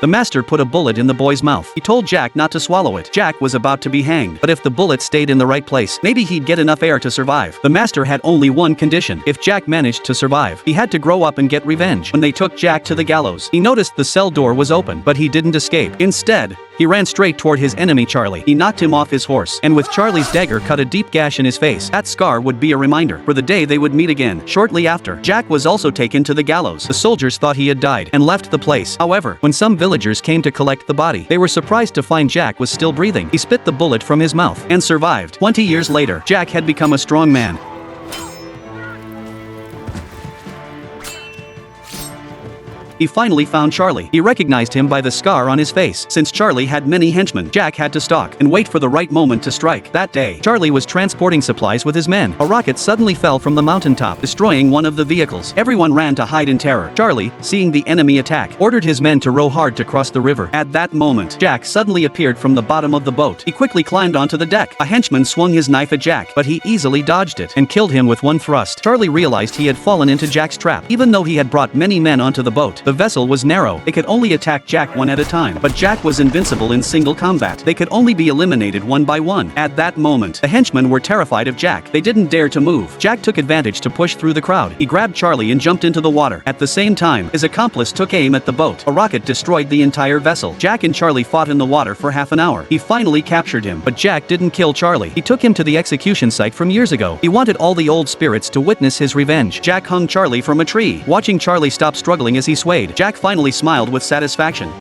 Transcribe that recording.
The master put a bullet in the boy's mouth. He told Jack not to swallow it. Jack was about to be hanged, but if the bullet stayed in the right place, maybe he'd get enough air to survive. The master had only one condition: if Jack managed to survive, he had to grow up and get revenge. When they took Jack to the gallows, he noticed the cell door was open, but he didn't escape. Instead, he ran straight toward his enemy Charlie. He knocked him off his horse, and with Charlie's dagger cut a deep gash in his face. That scar would be a reminder for the day they would meet again. Shortly after, Jack was also taken to the gallows. The soldiers thought he had died and left the place. However, when some villagers came to collect the body, they were surprised to find Jack was still breathing. He spit the bullet from his mouth and survived. 20 years later, Jack had become a strong man. He finally found Charlie. He recognized him by the scar on his face. Since Charlie had many henchmen, Jack had to stalk and wait for the right moment to strike. That day, Charlie was transporting supplies with his men. A rocket suddenly fell from the mountaintop, destroying one of the vehicles. Everyone ran to hide in terror. Charlie, seeing the enemy attack, ordered his men to row hard to cross the river. At that moment, Jack suddenly appeared from the bottom of the boat. He quickly climbed onto the deck. A henchman swung his knife at Jack, but he easily dodged it and killed him with one thrust. Charlie realized he had fallen into Jack's trap. Even though he had brought many men onto the boat, the vessel was narrow. They could only attack Jack one at a time, but Jack was invincible in single combat. They could only be eliminated one by one. At that moment, the henchmen were terrified of Jack. They didn't dare to move. Jack took advantage to push through the crowd. He grabbed Charlie and jumped into the water. At the same time, his accomplice took aim at the boat. A rocket destroyed the entire vessel. Jack and Charlie fought in the water for half an hour. He finally captured him, but Jack didn't kill Charlie. He took him to the execution site from years ago. He wanted all the old spirits to witness his revenge. Jack hung Charlie from a tree. Watching Charlie stop struggling as he swayed, Jack finally smiled with satisfaction.